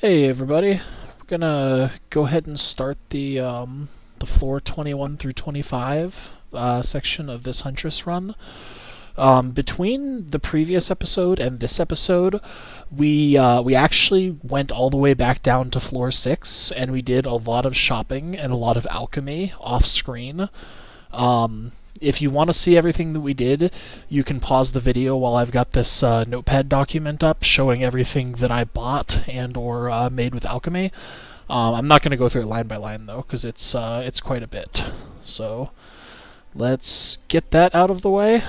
Hey everybody, we're gonna go ahead and start the floor 21 through 25 section of this Huntress run. Between the previous episode and this episode, we actually went all the way back down to floor 6, and we did a lot of shopping and a lot of alchemy off screen. If you want to see everything that we did, you can pause the video while I've got this notepad document up showing everything that I bought and or made with alchemy. I'm not going to go through it line by line though, because it's quite a bit. So let's get that out of the way.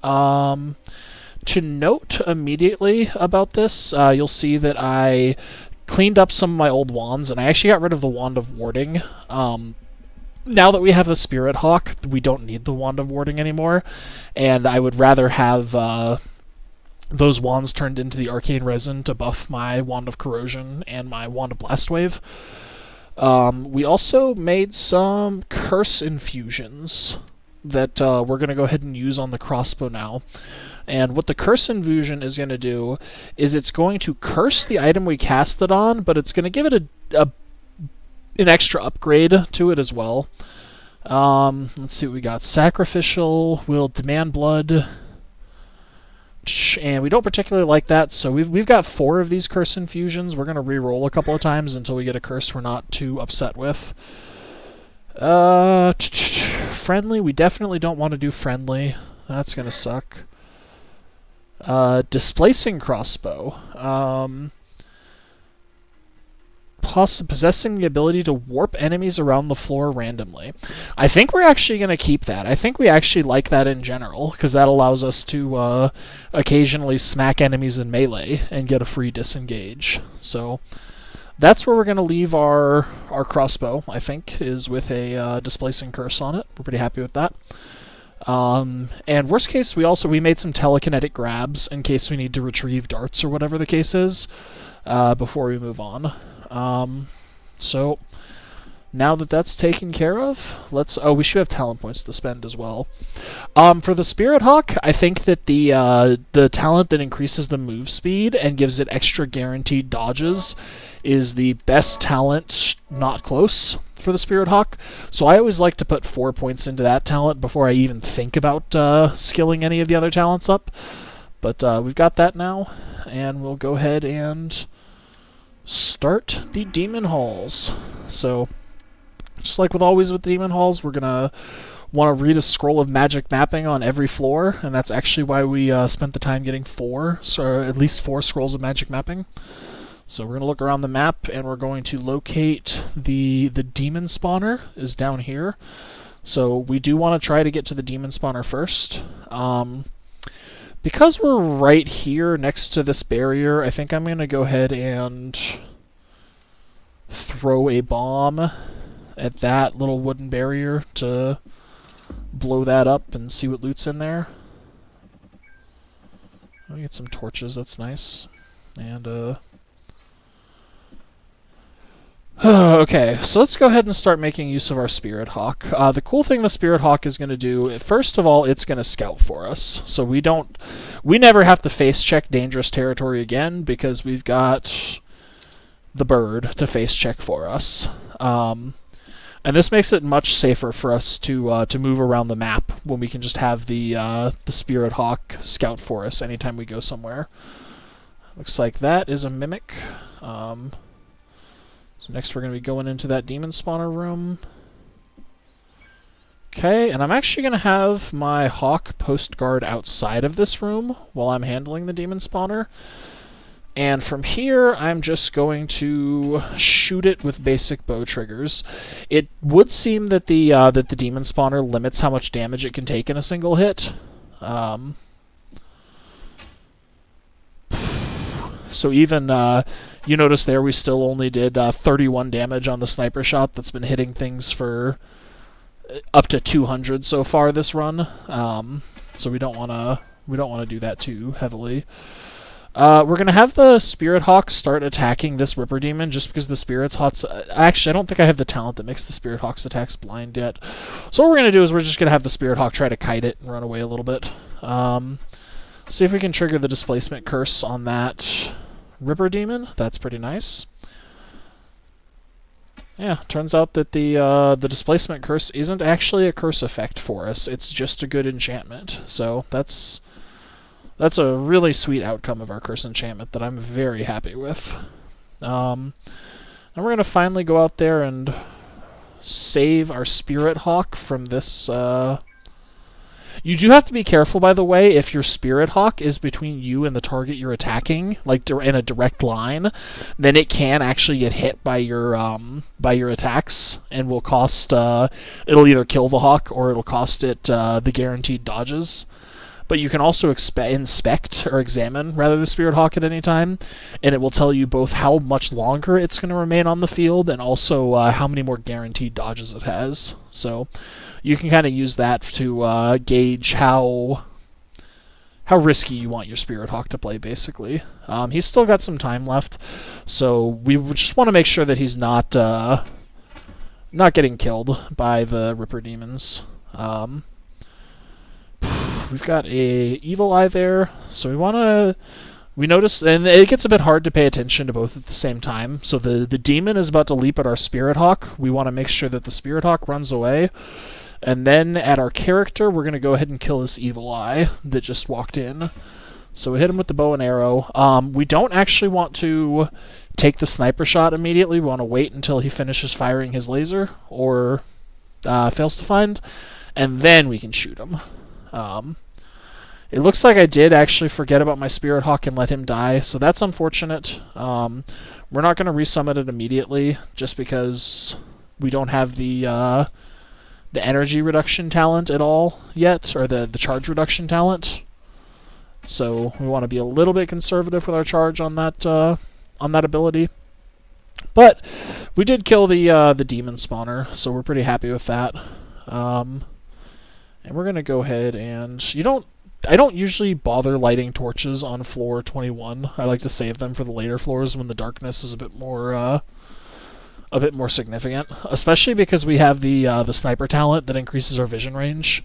To note immediately about this, you'll see that I cleaned up some of my old wands, and I actually got rid of the Wand of Warding. Now that we have the Spirit Hawk, we don't need the Wand of Warding anymore, and I would rather have those wands turned into the Arcane Resin to buff my Wand of Corrosion and my Wand of Blast Wave. We also made some Curse Infusions that we're going to go ahead and use on the crossbow now. And what the Curse Infusion is going to do is it's going to curse the item we cast it on, but it's going to give it an extra upgrade to it as well. Let's see what we got. Sacrificial will demand blood, and we don't particularly like that, so we've got 4 of these Curse Infusions. We're going to re-roll a couple of times until we get a curse we're not too upset with. Friendly, we definitely don't want to do friendly. That's going to suck. Displacing crossbow. Possessing the ability to warp enemies around the floor randomly. I think we're actually going to keep that. I think we actually like that in general, because that allows us to occasionally smack enemies in melee and get a free disengage. So that's where we're going to leave our crossbow, I think, is with a displacing curse on it. We're pretty happy with that. And worst case, we made some telekinetic grabs in case we need to retrieve darts or whatever the case is before we move on. So now that that's taken care of, we should have talent points to spend as well. For the Spirit Hawk, I think that the talent that increases the move speed and gives it extra guaranteed dodges is the best talent, not close, for the Spirit Hawk. So I always like to put 4 points into that talent before I even think about skilling any of the other talents up. But we've got that now, and we'll go ahead and start the Demon Halls. So, just like with the Demon Halls, we're gonna want to read a scroll of magic mapping on every floor, and that's actually why we spent the time getting 4, so at least 4 scrolls of magic mapping. So we're gonna look around the map, and we're going to locate the demon spawner is down here. So we do want to try to get to the demon spawner first. Because we're right here next to this barrier, I think I'm going to go ahead and throw a bomb at that little wooden barrier to blow that up and see what loot's in there. I'll get some torches, that's nice. And, okay, so let's go ahead and start making use of our Spirit Hawk. The cool thing the Spirit Hawk is going to do, first of all, it's going to scout for us. So we never have to face check dangerous territory again because we've got the bird to face check for us. And this makes it much safer for us to move around the map when we can just have the Spirit Hawk scout for us anytime we go somewhere. Looks like that is a mimic. So next we're going to be going into that demon spawner room. Okay, and I'm actually going to have my hawk post guard outside of this room while I'm handling the demon spawner. And from here, I'm just going to shoot it with basic bow triggers. It would seem that the demon spawner limits how much damage it can take in a single hit. So even, you notice there we still only did 31 damage on the sniper shot that's been hitting things for up to 200 so far this run. So we don't want to do that too heavily. We're going to have the Spirit Hawk start attacking this Ripper Demon just because the Spirit Hawk's... Actually, I don't think I have the talent that makes the Spirit Hawk's attacks blind yet. So what we're going to do is we're just going to have the Spirit Hawk try to kite it and run away a little bit. See if we can trigger the displacement curse on that Ripper Demon. That's pretty nice. Yeah, turns out that the displacement curse isn't actually a curse effect for us. It's just a good enchantment. So that's a really sweet outcome of our curse enchantment that I'm very happy with. And we're going to finally go out there and save our Spirit Hawk from this. You do have to be careful, by the way, if your Spirit Hawk is between you and the target you're attacking, like in a direct line, then it can actually get hit by your attacks, and will cost. It'll either kill the Hawk or it'll cost it the guaranteed dodges. But you can also inspect or examine rather the Spirit Hawk at any time, and it will tell you both how much longer it's going to remain on the field and also how many more guaranteed dodges it has. So you can kind of use that to gauge how risky you want your Spirit Hawk to play, basically. He's still got some time left, so we just want to make sure that he's not getting killed by the Ripper Demons. We've got a Evil Eye there, so we notice, and it gets a bit hard to pay attention to both at the same time. So the demon is about to leap at our Spirit Hawk. We want to make sure that the Spirit Hawk runs away. And then at our character, we're going to go ahead and kill this Evil Eye that just walked in. So we hit him with the bow and arrow. We don't actually want to take the sniper shot immediately. We want to wait until he finishes firing his laser or fails to find, and then we can shoot him. It looks like I did actually forget about my Spirit Hawk and let him die, so that's unfortunate. We're not going to resummon it immediately, just because we don't have the energy reduction talent at all yet, or the charge reduction talent. So we want to be a little bit conservative with our charge on that ability. But we did kill the demon spawner, so we're pretty happy with that. And we're going to go ahead and... I don't usually bother lighting torches on floor 21. I like to save them for the later floors when the darkness is a bit more significant. Especially because we have the sniper talent that increases our vision range.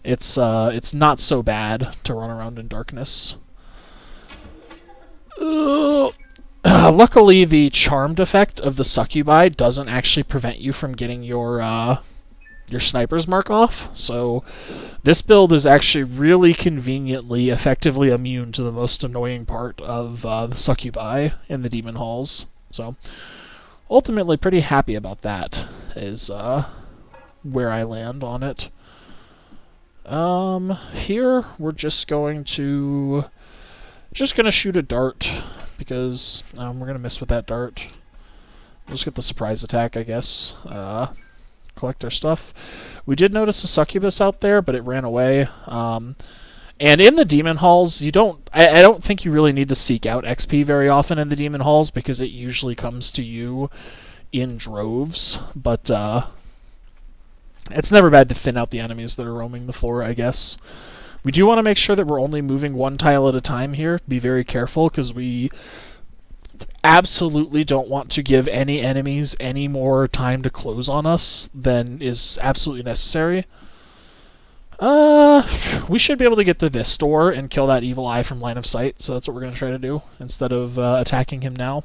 It's not so bad to run around in darkness. Luckily, the charmed effect of the succubi doesn't actually prevent you from getting your sniper's mark off, so this build is actually really conveniently effectively immune to the most annoying part of the succubi in the demon halls. So ultimately pretty happy about that, is where I land on it. Here we're just going to shoot a dart, because we're going to miss with that dart. We'll just get the surprise attack, I guess. Collect our stuff. We did notice a succubus out there, but it ran away. And in the demon halls, I don't think you really need to seek out XP very often in the demon halls, because it usually comes to you in droves. But it's never bad to thin out the enemies that are roaming the floor, I guess. We do want to make sure that we're only moving one tile at a time here. Be very careful, because we absolutely don't want to give any enemies any more time to close on us than is absolutely necessary. We should be able to get to this door and kill that Evil Eye from line of sight, so that's what we're going to try to do, instead of attacking him now.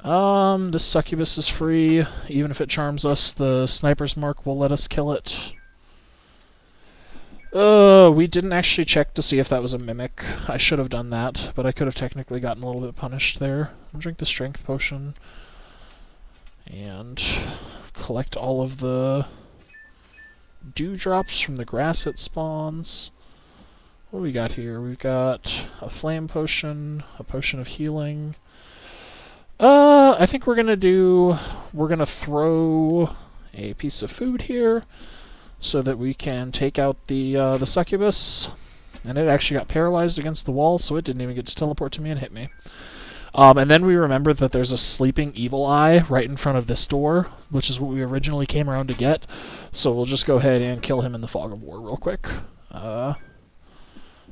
This succubus is free. Even if it charms us, the sniper's mark will let us kill it. We didn't actually check to see if that was a mimic. I should have done that, but I could have technically gotten a little bit punished there. I'll drink the strength potion and collect all of the dewdrops from the grass it spawns. What do we got here? We've got a flame potion, a potion of healing. I think we're gonna throw a piece of food here, so that we can take out the succubus. And it actually got paralyzed against the wall, so it didn't even get to teleport to me and hit me. And then we remember that there's a sleeping Evil Eye right in front of this door, which is what we originally came around to get. So we'll just go ahead and kill him in the Fog of War real quick.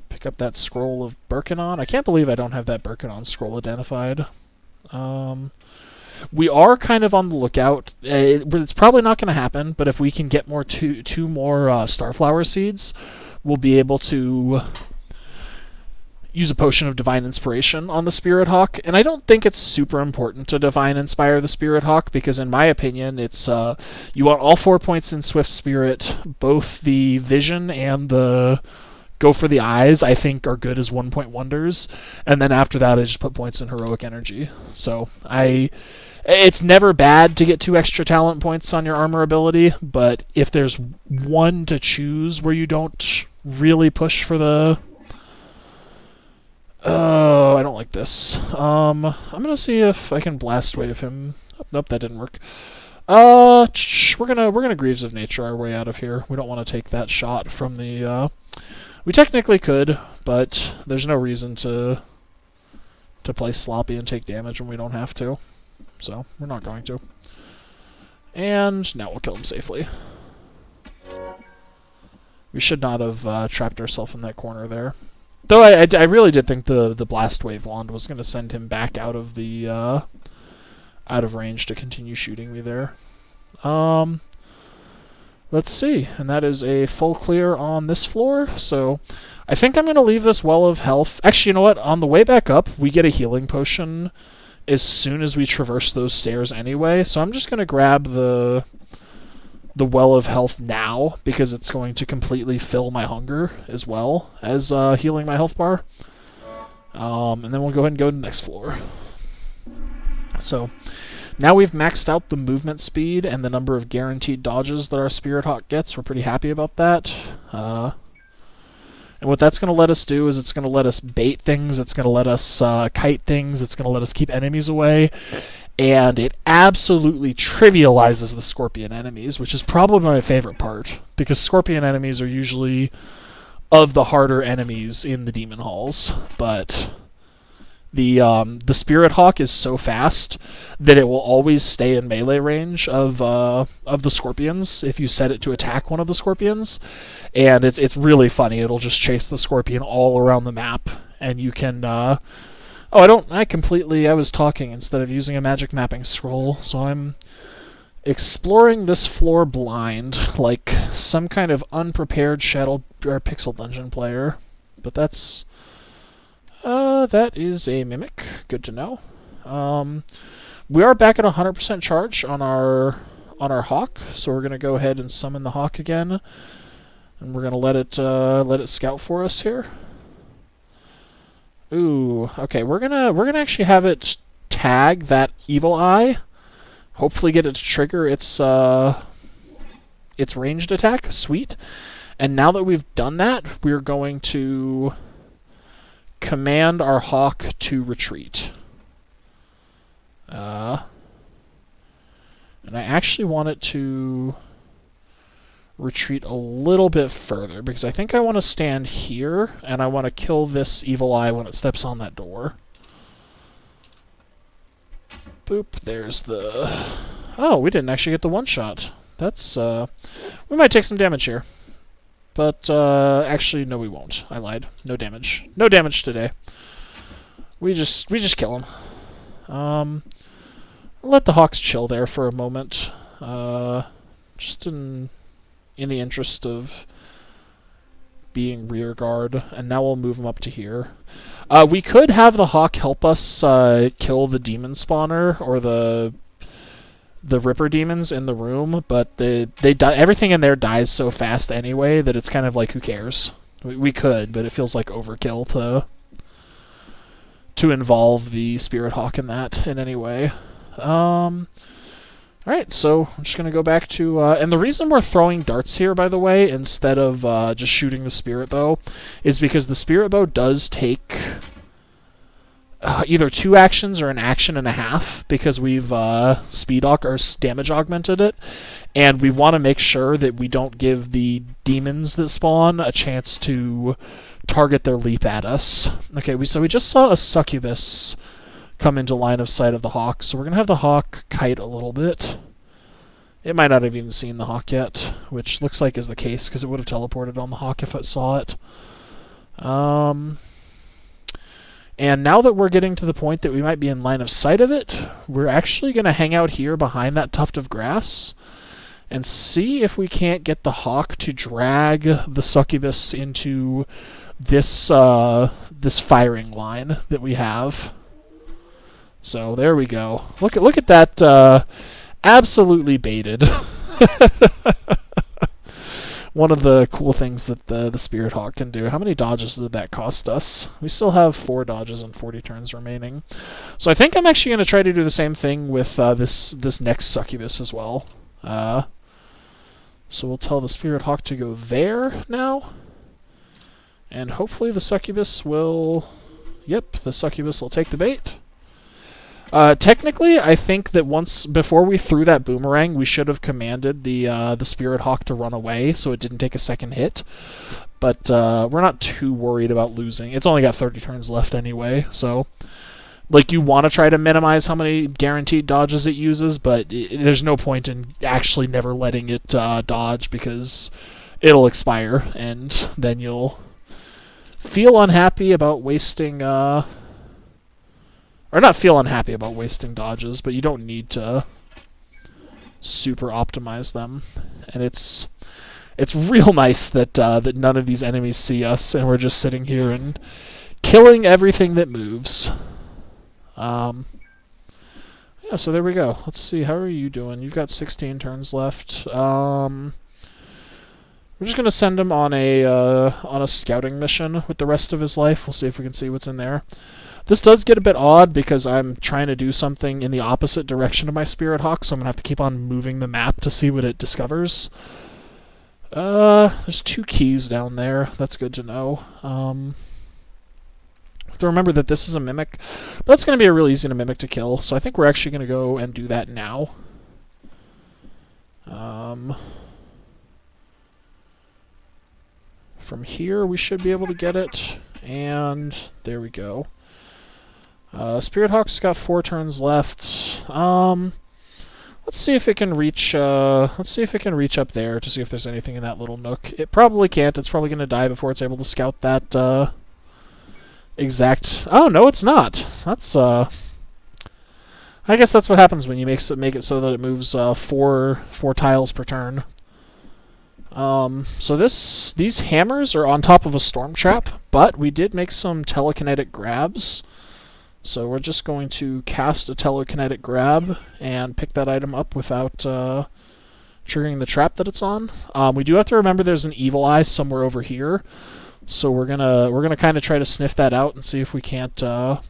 Pick up that scroll of Birkanon. I can't believe I don't have that Birkanon scroll identified. We are kind of on the lookout. It's probably not going to happen, but if we can get two more Starflower seeds, we'll be able to use a potion of Divine Inspiration on the Spirit Hawk, and I don't think it's super important to Divine Inspire the Spirit Hawk, because in my opinion, it's you want all 4 points in Swift Spirit, both the Vision and the Go for the Eyes, I think, are good as 1-point wonders, and then after that, I just put points in Heroic Energy. So, it's never bad to get 2 extra talent points on your armor ability, but if there's one to choose where you don't really push for the... Oh, I don't like this. I'm gonna see if I can Blast Wave him. Oh, nope, that didn't work. We're gonna Greaves of Nature our way out of here. We don't want to take that shot from the, We technically could, but there's no reason to play sloppy and take damage when we don't have to. So, we're not going to. And now we'll kill him safely. We should not have trapped ourselves in that corner there. Though I really did think the Blast Wave Wand was going to send him back out of the out of range to continue shooting me there. Let's see, and that is a full clear on this floor, so I think I'm going to leave this Well of Health. Actually, you know what? On the way back up, we get a healing potion as soon as we traverse those stairs anyway, so I'm just going to grab the Well of Health now, because it's going to completely fill my hunger as well as healing my health bar. And then we'll go ahead and go to the next floor. So, now we've maxed out the movement speed and the number of guaranteed dodges that our Spirit Hawk gets. We're pretty happy about that. And what that's going to let us do is it's going to let us bait things, it's going to let us kite things, it's going to let us keep enemies away, and it absolutely trivializes the Scorpion enemies, which is probably my favorite part, because Scorpion enemies are usually of the harder enemies in the Demon Halls, but the Spirit Hawk is so fast that it will always stay in melee range of the Scorpions if you set it to attack one of the Scorpions, and it's really funny. It'll just chase the Scorpion all around the map, and you can I was talking instead of using a magic mapping scroll, so I'm exploring this floor blind, like some kind of unprepared Shadow or Pixel Dungeon player. But that's that is a Mimic. Good to know. We are back at 100% charge on our Hawk, so we're gonna go ahead and summon the Hawk again, and we're gonna let it scout for us here. Ooh, okay, we're gonna actually have it tag that Evil Eye. Hopefully get it to trigger its ranged attack. Sweet. And now that we've done that, we're going to command our Hawk to retreat. And I actually want it to retreat a little bit further, because I think I want to stand here, and I want to kill this Evil Eye when it steps on that door. Boop, there's the... Oh, we didn't actually get the one-shot. That's, we might take some damage here. But, actually, no we won't. I lied. No damage. No damage today. We just kill him. Let the Hawks chill there for a moment. Just in the interest of being rear guard. And now we'll move him up to here. We could have the Hawk help us kill the demon spawner or the Ripper demons in the room, but they die. Everything in there dies so fast anyway that it's kind of like, who cares? We could, but it feels like overkill to involve the Spirit Hawk in that in any way. Alright, so I'm just going to go back to... and the reason we're throwing darts here, by the way, instead of just shooting the Spirit Bow, is because the Spirit Bow does take either 2 actions or an action and a half, because we've damage augmented it, and we want to make sure that we don't give the demons that spawn a chance to target their leap at us. Okay, so we just saw a succubus come into line of sight of the Hawk, so we're going to have the Hawk kite a little bit. It might not have even seen the Hawk yet, which looks like is the case, because it would have teleported on the Hawk if it saw it. And now that we're getting to the point that we might be in line of sight of it, we're actually going to hang out here behind that tuft of grass and see if we can't get the Hawk to drag the succubus into this this firing line that we have. So there we go. Look at that. Absolutely baited. One of the cool things that the Spirit Hawk can do. How many dodges did that cost us? We still have 4 dodges and 40 turns remaining. So I think I'm actually going to try to do the same thing with this next succubus as well. So we'll tell the Spirit Hawk to go there now. And hopefully the succubus will... Yep, the succubus will take the bait. Technically, I think that before we threw that boomerang, we should have commanded the Spirit Hawk to run away, so it didn't take a second hit. But we're not too worried about losing. It's only got 30 turns left anyway, so like you want to try to minimize how many guaranteed dodges it uses, but there's no point in actually never letting it dodge because it'll expire, and then you'll feel unhappy about wasting. Or not feel unhappy about wasting dodges, but you don't need to super optimize them. And it's real nice that that none of these enemies see us, and we're just sitting here and killing everything that moves. Yeah, so there we go. Let's see, how are you doing? You've got 16 turns left. We're just gonna send him on a scouting mission with the rest of his life. We'll see if we can see what's in there. This does get a bit odd because I'm trying to do something in the opposite direction of my Spirit Hawk, so I'm going to have to keep on moving the map to see what it discovers. There's 2 keys down there. That's good to know. Have to remember that this is a mimic, but that's going to be a really easy to mimic to kill, so I think we're actually going to go and do that now. From here, we should be able to get it, and there we go. Spirit Hawk's got 4 turns left. Let's see if it can reach. Let's see if it can reach up there to see if there's anything in that little nook. It probably can't. It's probably going to die before it's able to scout that exact. Oh no, it's not. That's. I guess that's what happens when you make it so that it moves 4 tiles per turn. So these hammers are on top of a storm trap, but we did make some telekinetic grabs. So we're just going to cast a telekinetic grab and pick that item up without triggering the trap that it's on. We do have to remember there's an evil eye somewhere over here, so we're gonna kind of try to sniff that out and see if we can't get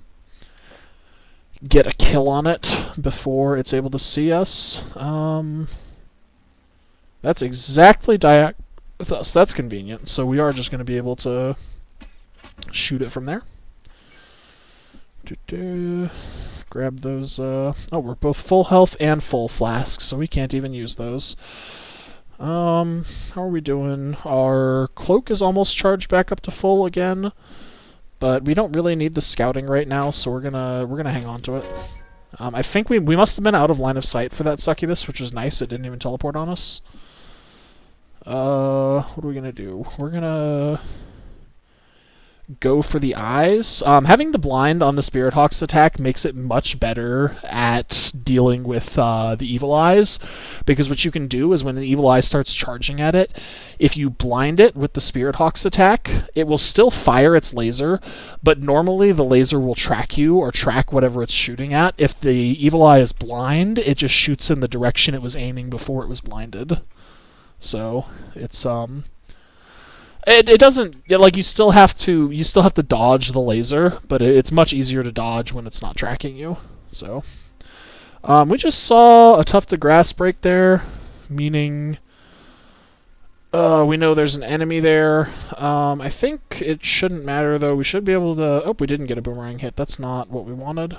a kill on it before it's able to see us. That's exactly with us. That's convenient. So we are just going to be able to shoot it from there. Grab those. Oh, we're both full health and full flasks, so we can't even use those. How are we doing? Our cloak is almost charged back up to full again, but we don't really need the scouting right now, so we're gonna hang on to it. I think we must have been out of line of sight for that succubus, which was nice. It didn't even teleport on us. What are we gonna do? We're gonna go for the eyes. Having the blind on the Spirit Hawk's attack makes it much better at dealing with the evil eyes, because what you can do is when an evil eye starts charging at it, if you blind it with the Spirit Hawk's attack, it will still fire its laser, but normally the laser will track you or track whatever it's shooting at. If the evil eye is blind, it just shoots in the direction it was aiming before it was blinded. So it's It doesn't, like, you still have to dodge the laser, but it's much easier to dodge when it's not tracking you. So we just saw a tuft of grass break there, meaning we know there's an enemy there. I think it shouldn't matter though. We should be able to. Oh, we didn't get a boomerang hit. That's not what we wanted.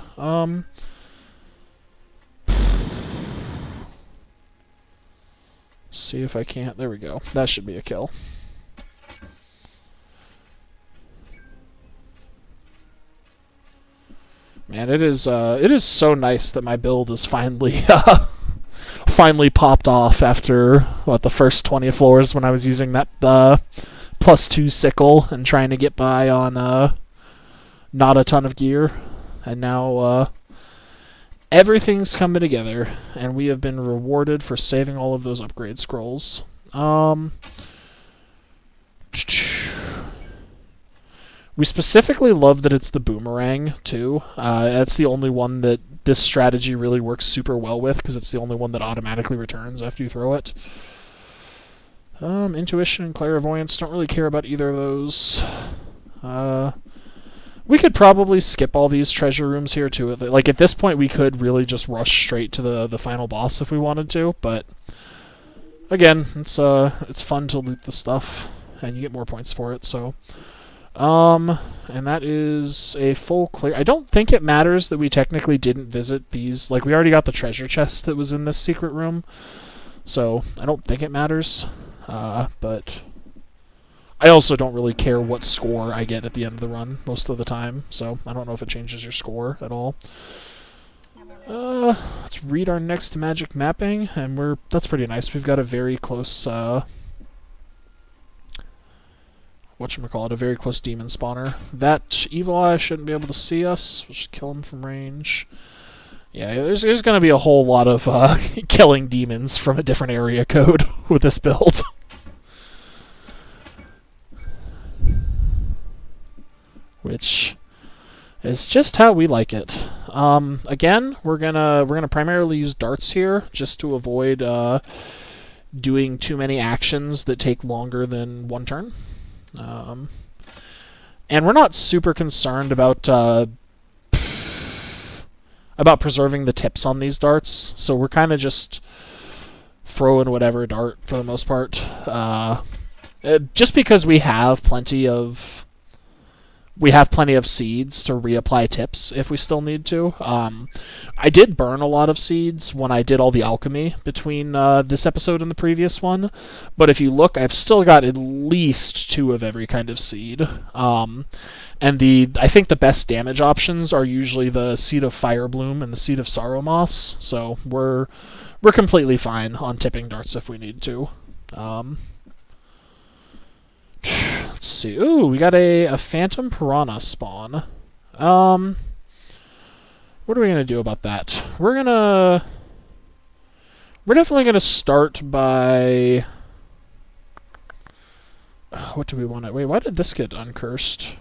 See if I can't. There we go. That should be a kill. Man, it is so nice that my build is finally finally popped off after what, the first 20 floors when I was using that +2 sickle and trying to get by on not a ton of gear, and now everything's coming together, and we have been rewarded for saving all of those upgrade scrolls. We specifically love that it's the boomerang, too. That's the only one that this strategy really works super well with, because it's the only one that automatically returns after you throw it. Intuition and clairvoyance, don't really care about either of those. We could probably skip all these treasure rooms here, too. Like, at this point, we could really just rush straight to the final boss if we wanted to, but again, it's fun to loot the stuff, and you get more points for it, so... and that is a full clear. I don't think it matters that we technically didn't visit these. Like, we already got the treasure chest that was in this secret room, so I don't think it matters. But I also don't really care what score I get at the end of the run most of the time, so I don't know if it changes your score at all. Let's read our next magic mapping, and that's pretty nice. We've got a very close, whatchamacallit, a very close demon spawner. That evil eye shouldn't be able to see us. We'll just kill him from range. Yeah, there's going to be a whole lot of killing demons from a different area code with this build. Which is just how we like it. Again, we're gonna primarily use darts here, just to avoid doing too many actions that take longer than one turn. And we're not super concerned about preserving the tips on these darts, so we're kind of just throwing whatever dart for the most part. Just because we have plenty of seeds to reapply tips if we still need to. I did burn a lot of seeds when I did all the alchemy between this episode and the previous one, but if you look, I've still got at least 2 of every kind of seed. And I think the best damage options are usually the Seed of Firebloom and the Seed of Sorrow Moss, so we're completely fine on tipping darts if we need to. Let's see. Ooh, we got a Phantom Piranha spawn. What are we gonna do about that? We're definitely gonna start by... What do we want to... Wait, why did this get uncursed?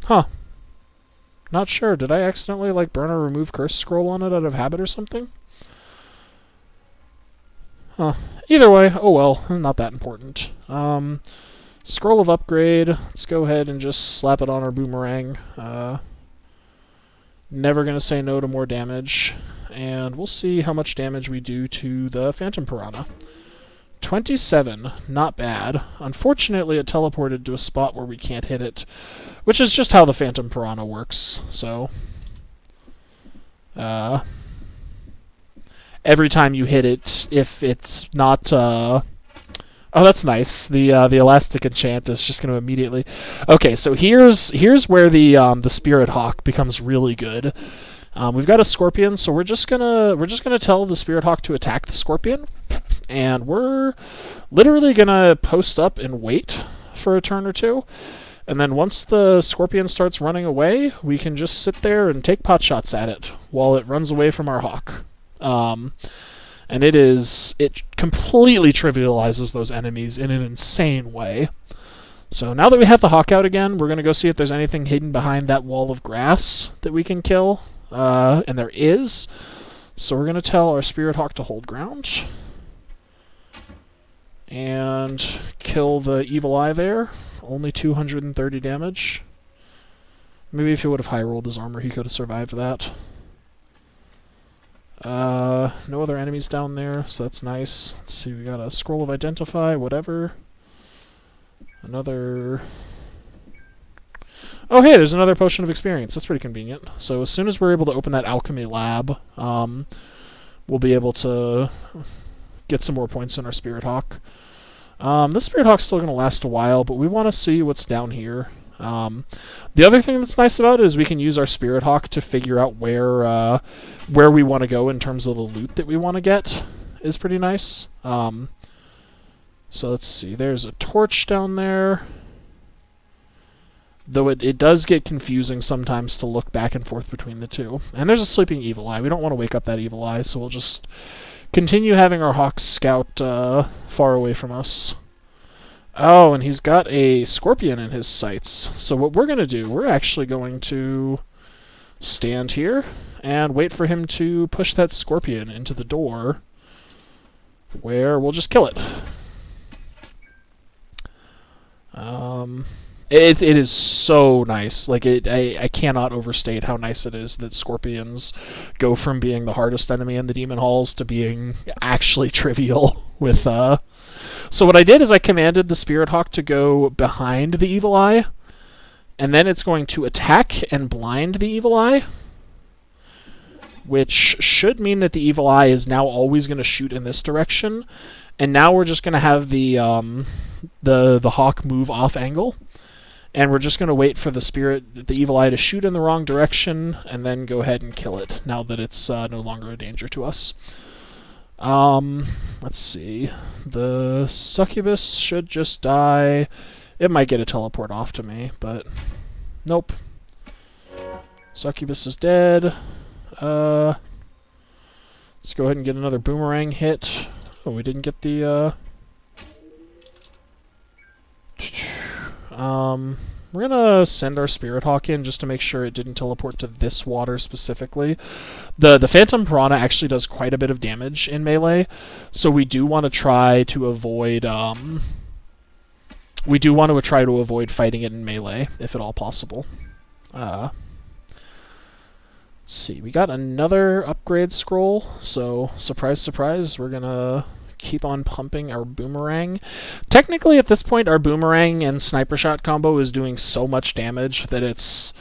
Huh. Not sure. Did I accidentally, like, burn a remove curse scroll on it out of habit or something? Huh. Either way, oh well, not that important. Scroll of Upgrade, let's go ahead and just slap it on our boomerang. Never gonna say no to more damage. And we'll see how much damage we do to the Phantom Piranha. 27, not bad. Unfortunately, it teleported to a spot where we can't hit it, which is just how the Phantom Piranha works, so... every time you hit it, if it's not... Oh, that's nice. The Elastic Enchant is just going to immediately... Okay, so here's where the Spirit Hawk becomes really good. We've got a Scorpion, so we're just gonna tell the Spirit Hawk to attack the Scorpion, and we're literally gonna post up and wait for a turn or two, and then once the Scorpion starts running away, we can just sit there and take pot shots at it while it runs away from our Hawk. And it completely trivializes those enemies in an insane way. So now that we have the Hawk out again, we're going to go see if there's anything hidden behind that wall of grass that we can kill. And there is. So we're going to tell our Spirit Hawk to hold ground. And kill the Evil Eye there. Only 230 damage. Maybe if he would have high-rolled his armor, he could have survived that. No other enemies down there, so that's nice. Let's see, we got a Scroll of Identify, whatever. Another... Oh, hey, there's another Potion of Experience. That's pretty convenient. So as soon as we're able to open that Alchemy Lab, we'll be able to get some more points in our Spirit Hawk. This Spirit Hawk's still going to last a while, but we want to see what's down here. The other thing that's nice about it is we can use our Spirit Hawk to figure out where we want to go in terms of the loot that we want to get. Is pretty nice. So let's see. There's a torch down there. Though it does get confusing sometimes to look back and forth between the two. And there's a sleeping Evil Eye. We don't want to wake up that Evil Eye, so we'll just continue having our Hawks scout far away from us. Oh, and he's got a scorpion in his sights. So what we're going to do, we're actually going to stand here and wait for him to push that scorpion into the door, where we'll just kill it. It is so nice. Like, I cannot overstate how nice it is that scorpions go from being the hardest enemy in the demon halls to being actually trivial with So what I did is I commanded the Spirit Hawk to go behind the Evil Eye, and then it's going to attack and blind the Evil Eye, which should mean that the Evil Eye is now always going to shoot in this direction, and now we're just going to have the Hawk move off angle, and we're just going to wait for the Evil Eye to shoot in the wrong direction, and then go ahead and kill it, now that it's no longer a danger to us. Let's see. The Succubus should just die. It might get a teleport off to me, but nope. Succubus is dead. Let's go ahead and get another boomerang hit. Oh, we didn't get the, we're gonna send our Spirit Hawk in just to make sure it didn't teleport to this water specifically. The Phantom Piranha actually does quite a bit of damage in melee, so we do want to try to avoid fighting it in melee if at all possible. Let's see, we got another upgrade scroll, so surprise, surprise, we're gonna keep on pumping our boomerang. Technically, at this point, our boomerang and sniper shot combo is doing so much damage that it's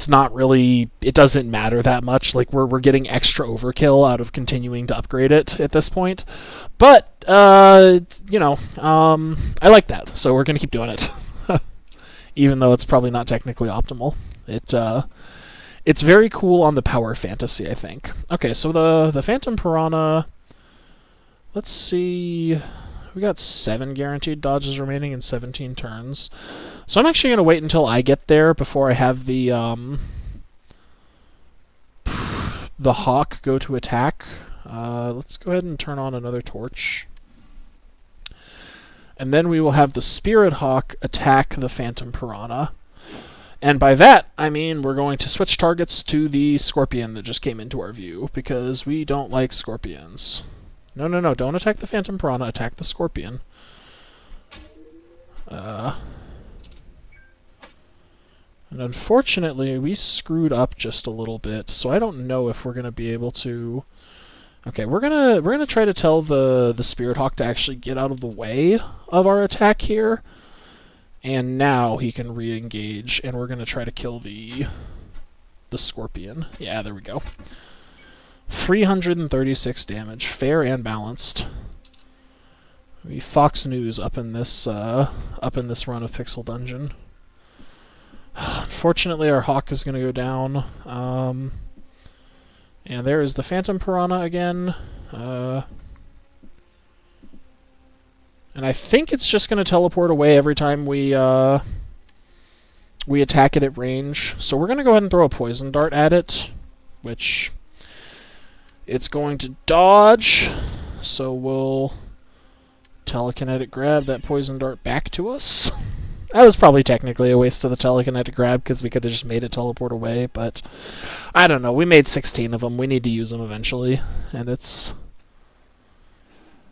not really, it doesn't matter that much. Like, we're getting extra overkill out of continuing to upgrade it at this point. But you know, I like that, so we're gonna keep doing it, even though it's probably not technically optimal. It's very cool on the power fantasy, I think. Okay, so the Phantom Piranha. Let's see, we got 7 guaranteed dodges remaining in 17 turns. So I'm actually going to wait until I get there before I have the Hawk go to attack. Let's go ahead and turn on another torch. And then we will have the Spirit Hawk attack the Phantom Piranha. And by that, I mean we're going to switch targets to the Scorpion that just came into our view, because we don't like Scorpions. No, don't attack the Phantom Piranha, attack the Scorpion. And unfortunately, we screwed up just a little bit, so I don't know if we're going to be able to... Okay, we're gonna try to tell the Spirit Hawk to actually get out of the way of our attack here, and now he can re-engage, and we're gonna try to kill the Scorpion. Yeah, there we go. 336 damage, fair and balanced. We Fox News up in this run of Pixel Dungeon. Unfortunately, our Hawk is going to go down. And there is the Phantom Piranha again. And I think it's just going to teleport away every time we attack it at range. So we're going to go ahead and throw a poison dart at it, which it's going to dodge. So we'll telekinetic grab that poison dart back to us. That was probably technically a waste of the telekinetic grab, because we could have just made it teleport away, but I don't know. We made 16 of them. We need to use them eventually, and it's...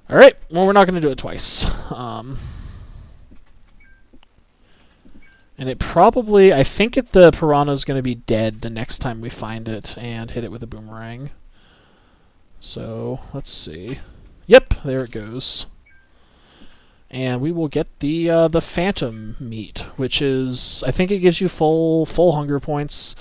Alright, well, we're not going to do it twice. And it probably... I think the piranha's going to be dead the next time we find it and hit it with a boomerang. So, let's see. Yep, there it goes. And we will get the Phantom meat, which is, I think it gives you full hunger points.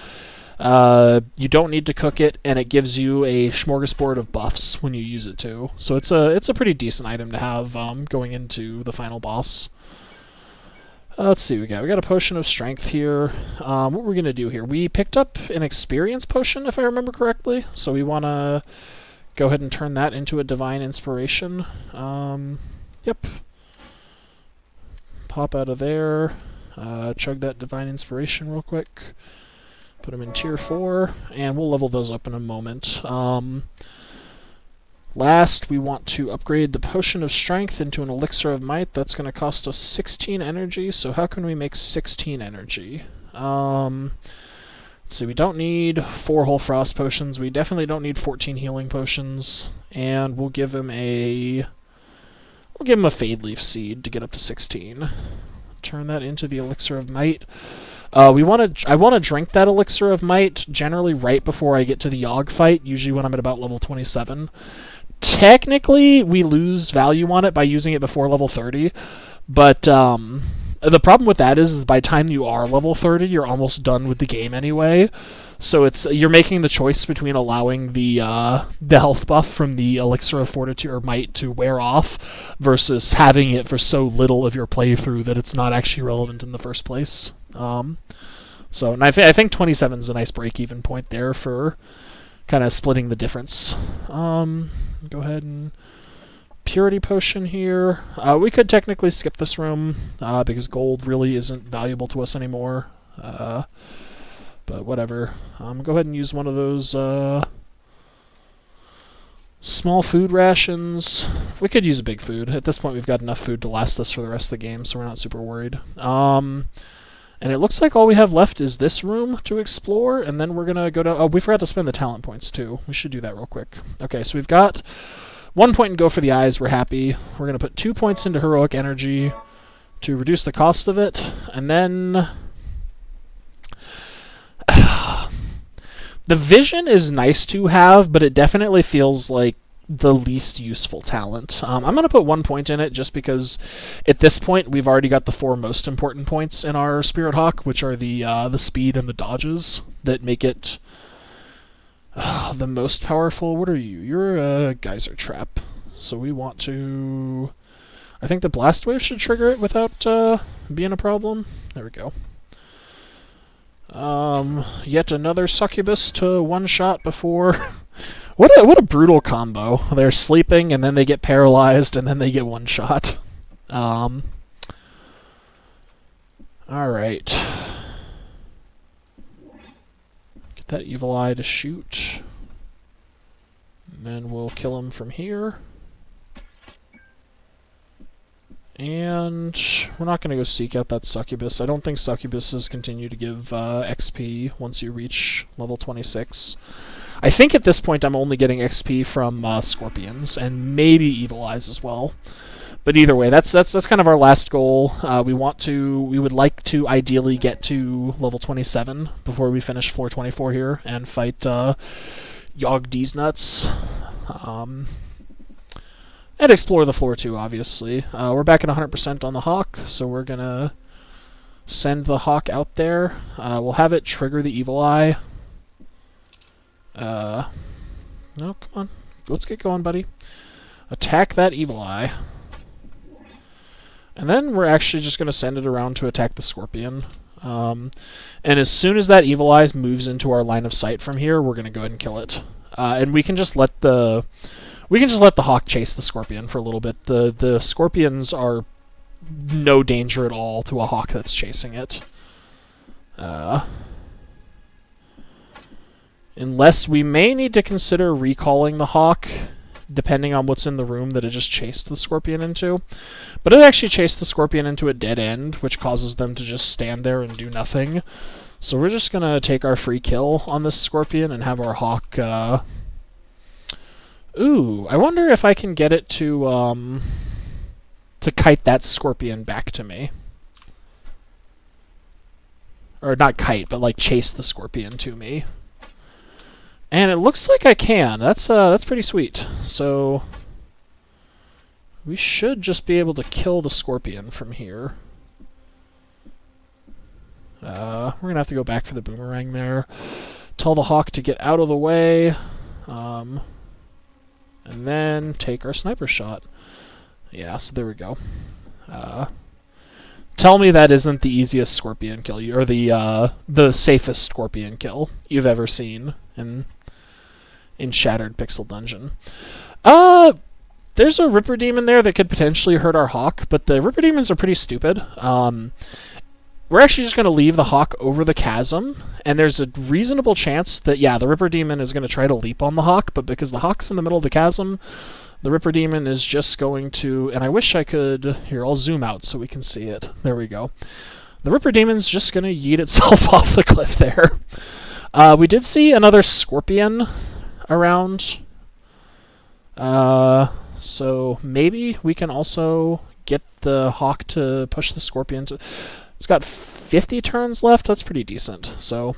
You don't need to cook it, and it gives you a smorgasbord of buffs when you use it too. So it's a pretty decent item to have going into the final boss. Let's see, we got a potion of strength here. What we're gonna do here? We picked up an experience potion, if I remember correctly. So we want to go ahead and turn that into a divine inspiration. Yep. Pop out of there, chug that divine inspiration real quick, put them in tier 4, and we'll level those up in a moment. Last, we want to upgrade the Potion of Strength into an Elixir of Might. That's going to cost us 16 energy, so how can we make 16 energy? Let's see, we don't need 4 Whole Frost Potions. We definitely don't need 14 Healing Potions. And we'll give him a Fade Leaf Seed to get up to 16. Turn that into the Elixir of Might. I want to drink that Elixir of Might generally right before I get to the Yogg fight, usually when I'm at about level 27. Technically, we lose value on it by using it before level 30, but the problem with that is by the time you are level 30, you're almost done with the game anyway. So you're making the choice between allowing the health buff from the Elixir of Fortitude or Might to wear off versus having it for so little of your playthrough that it's not actually relevant in the first place. And I think 27 is a nice break-even point there for kind of splitting the difference. Go ahead and Purity Potion here. We could technically skip this room because gold really isn't valuable to us anymore. But whatever. Go ahead and use one of those small food rations. We could use a big food. At this point, we've got enough food to last us for the rest of the game, so we're not super worried. And it looks like all we have left is this room to explore, and then we're going to go to... Oh, we forgot to spend the talent points, too. We should do that real quick. Okay, so we've got 1 point in Go for the Eyes. We're happy. We're going to put 2 points into Heroic Energy to reduce the cost of it, and then... The Vision is nice to have, but it definitely feels like the least useful talent. I'm going to put 1 point in it just because at this point we've already got the 4 most important points in our Spirit Hawk, which are the speed and the dodges that make it the most powerful. What are you? You're a Geyser Trap. So we want to... I think the Blast Wave should trigger it without being a problem. There we go. Yet another Succubus to one-shot before... What a brutal combo. They're sleeping, and then they get paralyzed, and then they get one-shot. Alright. Get that Evil Eye to shoot. And then we'll kill him from here. And we're not going to go seek out that Succubus. I don't think Succubuses continue to give XP once you reach level 26. I think at this point I'm only getting XP from Scorpions, and maybe Evil Eyes as well. But either way, that's kind of our last goal. We would like to ideally get to level 27 before we finish floor 24 here and fight Yogg D's Nuts. And explore the floor too, obviously. We're back at 100% on the Hawk, so we're gonna send the Hawk out there. We'll have it trigger the Evil Eye. No, come on. Let's get going, buddy. Attack that Evil Eye. And then we're actually just gonna send it around to attack the Scorpion. And as soon as that Evil Eye moves into our line of sight from here, we're gonna go ahead and kill it. And we can just let the Hawk chase the Scorpion for a little bit. The Scorpions are no danger at all to a Hawk that's chasing it. Unless we may need to consider recalling the Hawk, depending on what's in the room that it just chased the Scorpion into. But it actually chased the Scorpion into a dead end, which causes them to just stand there and do nothing. So we're just going to take our free kill on this Scorpion and have our Hawk... Ooh, I wonder if I can get it to kite that Scorpion back to me. Or not kite, but like chase the Scorpion to me. And it looks like I can. That's pretty sweet. So we should just be able to kill the Scorpion from here. We're gonna have to go back for the boomerang there. Tell the Hawk to get out of the way. And then take our sniper shot. Yeah, so there we go. Tell me that isn't the easiest Scorpion kill, or the safest Scorpion kill you've ever seen in Shattered Pixel Dungeon. There's a Ripper Demon there that could potentially hurt our Hawk, but the Ripper Demons are pretty stupid. we're actually just going to leave the Hawk over the chasm, and there's a reasonable chance that, yeah, the Ripper Demon is going to try to leap on the Hawk, but because the Hawk's in the middle of the chasm, the Ripper Demon is just going to, and I wish I could, here, I'll zoom out so we can see it. There we go. The Ripper Demon's just going to yeet itself off the cliff there. We did see another Scorpion around, so maybe we can also get the Hawk to push the Scorpion to... It's got 50 turns left. That's pretty decent. So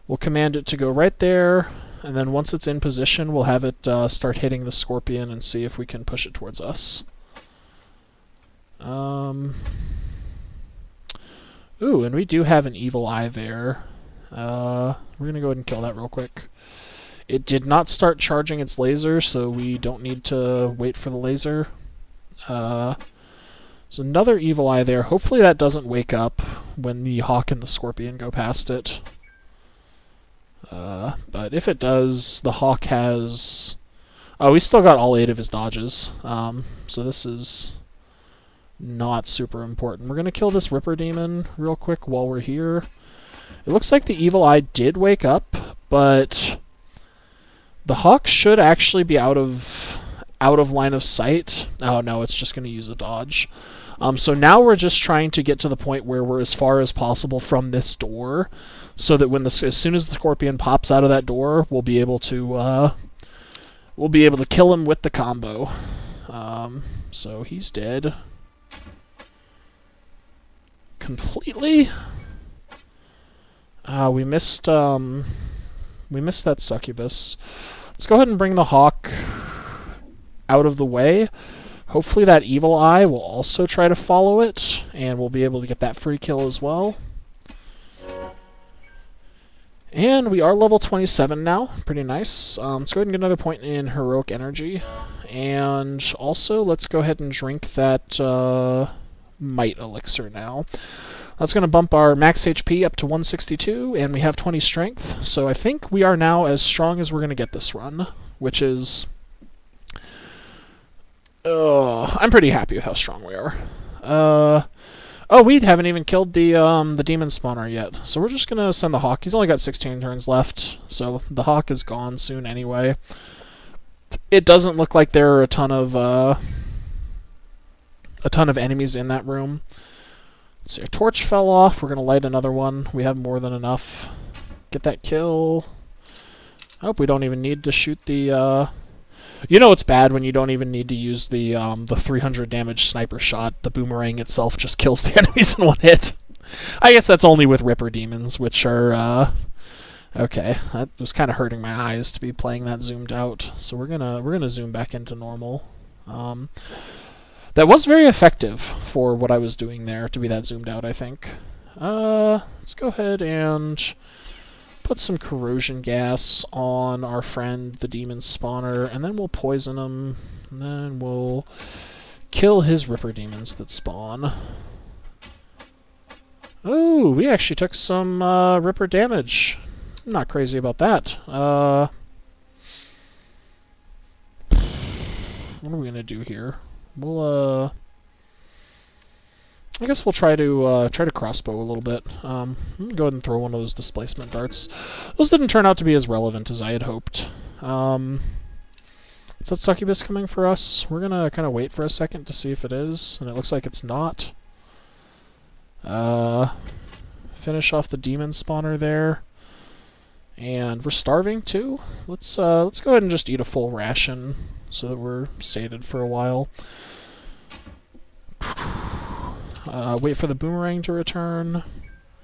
we'll command it to go right there, and then once it's in position, we'll have it start hitting the Scorpion and see if we can push it towards us. Ooh, and we do have an Evil Eye there. We're going to go ahead and kill that real quick. It did not start charging its laser, so we don't need to wait for the laser. There's another Evil Eye there. Hopefully that doesn't wake up when the Hawk and the Scorpion go past it. But if it does, the Hawk has... Oh, he's still got all 8 of his dodges. So this is not super important. We're going to kill this Ripper Demon real quick while we're here. It looks like the Evil Eye did wake up, but the Hawk should actually be out of line of sight. Oh no, it's just going to use a dodge. So now we're just trying to get to the point where we're as far as possible from this door, so that as soon as the Scorpion pops out of that door, we'll be able to kill him with the combo. So he's dead completely. We missed that succubus. Let's go ahead and bring the Hawk out of the way. Hopefully that Evil Eye will also try to follow it, and we'll be able to get that free kill as well. And we are level 27 now. Pretty nice. Let's go ahead and get another point in Heroic Energy. And also, let's go ahead and drink that Might Elixir now. That's going to bump our max HP up to 162, and we have 20 strength. So I think we are now as strong as we're going to get this run, which is... I'm pretty happy with how strong we are. Oh, we haven't even killed the demon spawner yet. So we're just going to send the Hawk. He's only got 16 turns left, so the Hawk is gone soon anyway. It doesn't look like there are a ton of enemies in that room. Let's see, our torch fell off. We're going to light another one. We have more than enough. Get that kill. I hope we don't even need to shoot the... You know it's bad when you don't even need to use the 300 damage sniper shot. The boomerang itself just kills the enemies in one hit. I guess that's only with Ripper Demons, which are... Okay, that was kind of hurting my eyes to be playing that zoomed out. So we're gonna zoom back into normal. That was very effective for what I was doing there, to be that zoomed out, I think. Let's go ahead and put some corrosion gas on our friend, the demon spawner, and then we'll poison him, and then we'll kill his Ripper Demons that spawn. Oh, we actually took some Ripper damage. I'm not crazy about that. What are we gonna do here? We'll I guess we'll try to crossbow a little bit. Go ahead and throw one of those displacement darts. Those didn't turn out to be as relevant as I had hoped. Is that succubus coming for us? We're gonna kind of wait for a second to see if it is, and it looks like it's not. Finish off the demon spawner there. And we're starving too. Let's go ahead and just eat a full ration so that we're sated for a while. Wait for the boomerang to return.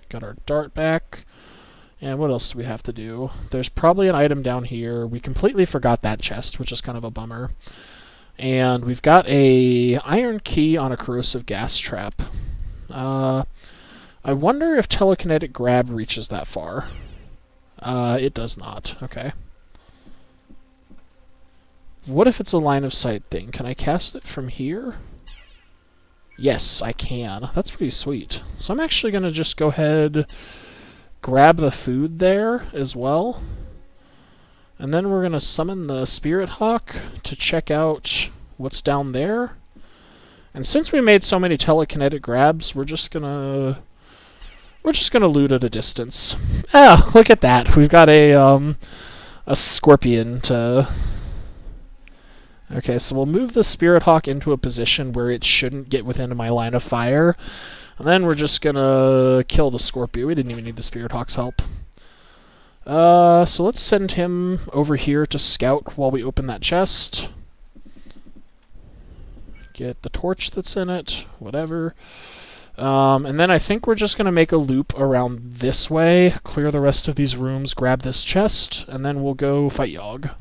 Got our dart back. And what else do we have to do? There's probably an item down here. We completely forgot that chest, which is kind of a bummer. And we've got a iron key on a corrosive gas trap. I wonder if telekinetic grab reaches that far. It does not. Okay. What if it's a line of sight thing? Can I cast it from here? Yes, I can. That's pretty sweet. So I'm actually going to just go ahead, grab the food there as well. And then we're going to summon the Spirit Hawk to check out what's down there. And since we made so many telekinetic grabs, we're just going to We're just gonna loot at a distance. Oh, look at that. We've got a scorpion to... Okay, so we'll move the Spirit Hawk into a position where it shouldn't get within my line of fire. And then we're just gonna kill the scorpion. We didn't even need the Spirit Hawk's help. So let's send him over here to scout while we open that chest. Get the torch that's in it, whatever. And then I think we're just going to make a loop around this way, clear the rest of these rooms, grab this chest, and then we'll go fight Yogg.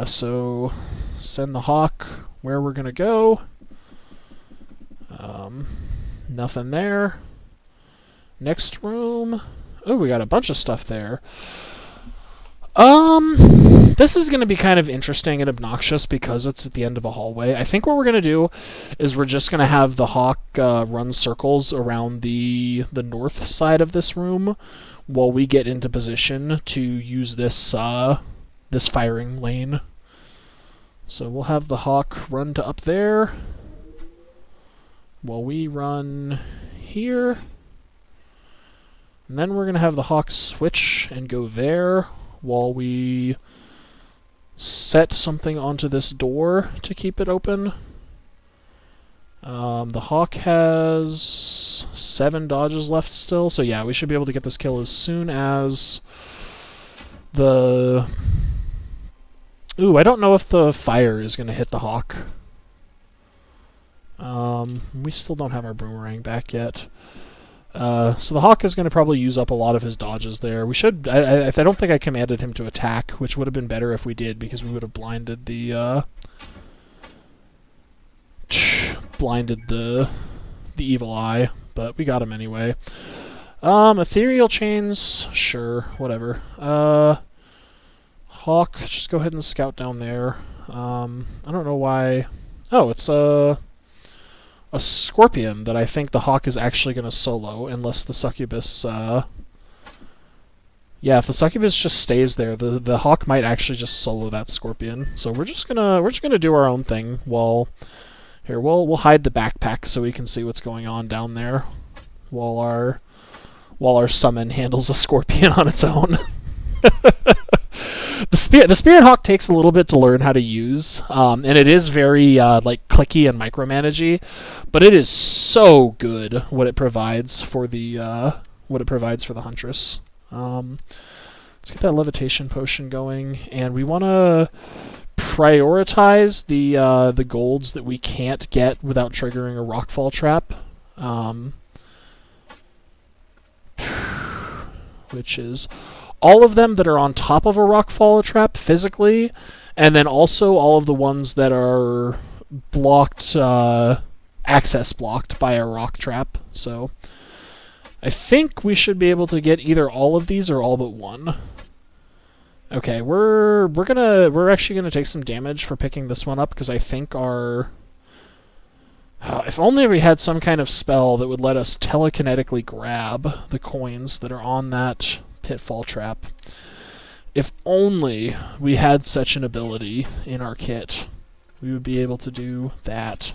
So send the Hawk where we're going to go. Nothing there. Next room. Oh, we got a bunch of stuff there. This is going to be kind of interesting and obnoxious because it's at the end of a hallway. I think what we're going to do is we're just going to have the Hawk run circles around the north side of this room while we get into position to use this this firing lane. So we'll have the Hawk run to up there while we run here. And then we're going to have the Hawk switch and go there while we set something onto this door to keep it open. The Hawk has 7 dodges left still, so yeah, we should be able to get this kill as soon as the... Ooh, I don't know if the fire is going to hit the Hawk. We still don't have our boomerang back yet. So the Hawk is going to probably use up a lot of his dodges there. We should... I don't think I commanded him to attack, which would have been better if we did, because we would have blinded the... blinded the evil eye, but we got him anyway. Ethereal chains, sure, whatever. Hawk, just go ahead and scout down there. I don't know why... Oh, it's a scorpion that I think the Hawk is actually going to solo, unless the succubus... Yeah, if the succubus just stays there, the Hawk might actually just solo that scorpion. So we're just gonna do our own thing while... Here, we'll hide the backpack so we can see what's going on down there, while our summon handles a scorpion on its own. The Spirit Hawk takes a little bit to learn how to use, and it is very like clicky and micromanagey, but it is so good what it provides for the Huntress. Let's get that levitation potion going, and we want to prioritize the golds that we can't get without triggering a rockfall trap, which is all of them that are on top of a rockfall trap physically, and then also all of the ones that are blocked, access blocked by a rock trap. So I think we should be able to get either all of these or all but one. Okay, we're actually gonna take some damage for picking this one up, because I think our... if only we had some kind of spell that would let us telekinetically grab the coins that are on that pitfall trap. If only we had such an ability in our kit, we would be able to do that.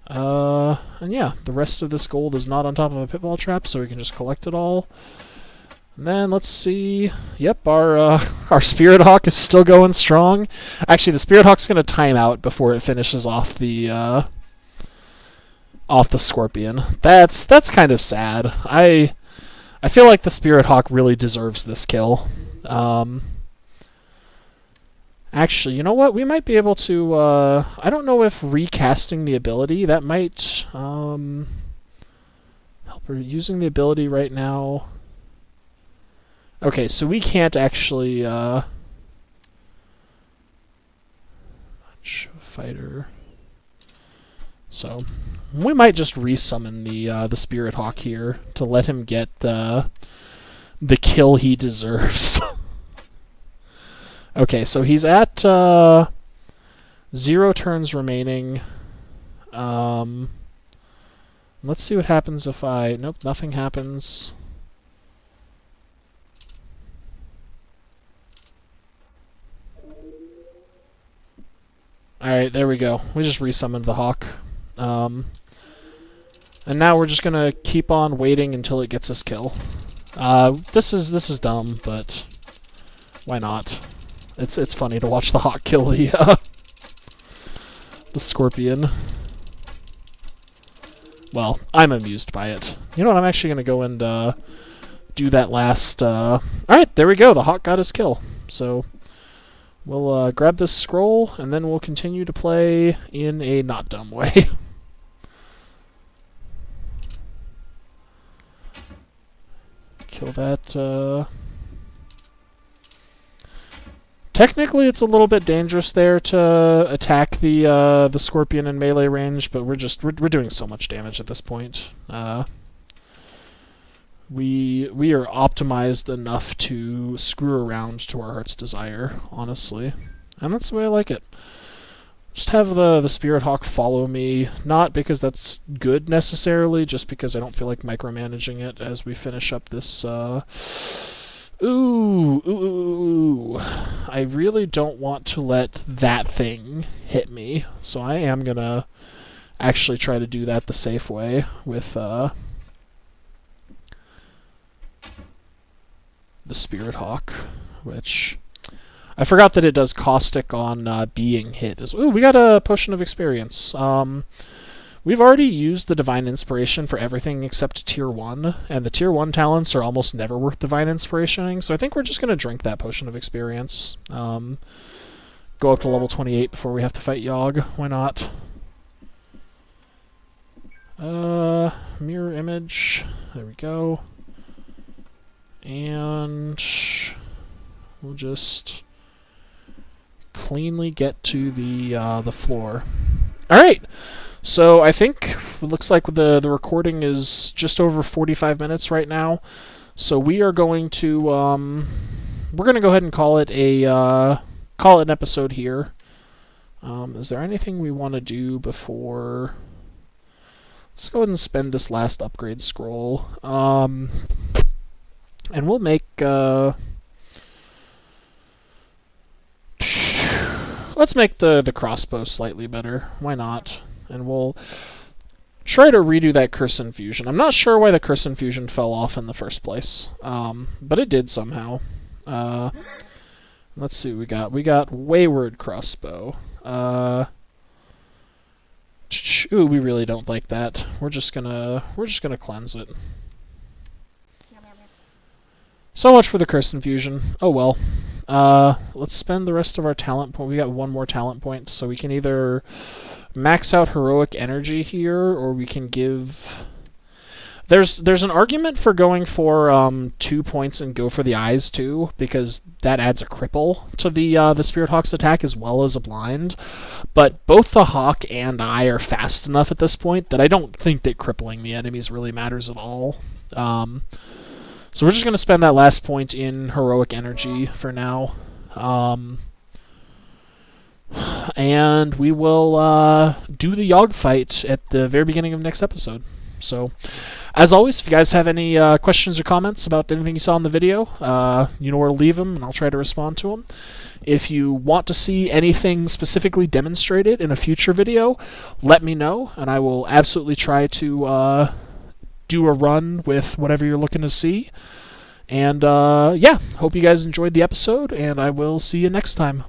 And yeah, the rest of this gold is not on top of a pitfall trap, so we can just collect it all. And then let's see. Yep, our Spirit Hawk is still going strong. Actually, the Spirit Hawk's going to time out before it finishes off the scorpion. That's kind of sad. I feel like the Spirit Hawk really deserves this kill. Actually, you know what? We might be able to... I don't know if recasting the ability, that might help her. Using the ability right now... Okay, so we can't actually... fighter... So, we might just resummon the Spirit Hawk here to let him get the kill he deserves. Okay, so he's at 0 turns remaining. Let's see what happens if I... Nope, nothing happens. Alright, there we go. We just resummoned the Hawk. And now we're just gonna keep on waiting until it gets us kill. This is dumb, but why not? It's funny to watch the hawk kill the scorpion. Well, I'm amused by it. You know what? I'm actually gonna go and do that last. All right, there we go. The hawk got his kill. So we'll grab this scroll and then we'll continue to play in a not dumb way. Kill that. Technically, it's a little bit dangerous there to attack the scorpion in melee range, but we're doing so much damage at this point. We are optimized enough to screw around to our heart's desire, honestly, and that's the way I like it. Just have the Spirit Hawk follow me, not because that's good necessarily, just because I don't feel like micromanaging it as we finish up this. Ooh. I really don't want to let that thing hit me, so I am gonna actually try to do that the safe way with the Spirit Hawk, which I forgot that it does caustic on being hit. Ooh, we got a potion of experience. We've already used the Divine Inspiration for everything except Tier 1, and the Tier 1 talents are almost never worth Divine Inspirationing, so I think we're just going to drink that potion of experience. Go up to level 28 before we have to fight Yogg. Why not? Mirror image. There we go. And we'll just cleanly get to the floor. Alright! So I think it looks like the recording is just over 45 minutes right now. So we are going to we're going to go ahead and call it an episode here. Is there anything we want to do before? Let's go ahead and spend this last upgrade scroll. And we'll make let's make the crossbow slightly better. Why not? And we'll try to redo that Curse Infusion. I'm not sure why the Curse Infusion fell off in the first place, but it did somehow. Let's see what we got. We got Wayward Crossbow. Ooh, we really don't like that. We're just gonna cleanse it. So much for the Curse Infusion. Oh well. Let's spend the rest of our talent point. We got one more talent point, so we can either max out heroic energy here, or we can give. There's an argument for going for 2 points and go for the eyes too, because that adds a cripple to the Spirit Hawk's attack as well as a blind. But both the Hawk and I are fast enough at this point that I don't think that crippling the enemies really matters at all. So we're just going to spend that last point in heroic energy for now. And we will do the Yogg fight at the very beginning of next episode. So, as always, if you guys have any questions or comments about anything you saw in the video, you know where to leave them, and I'll try to respond to them. If you want to see anything specifically demonstrated in a future video, let me know, and I will absolutely try to do a run with whatever you're looking to see. And yeah, hope you guys enjoyed the episode, and I will see you next time.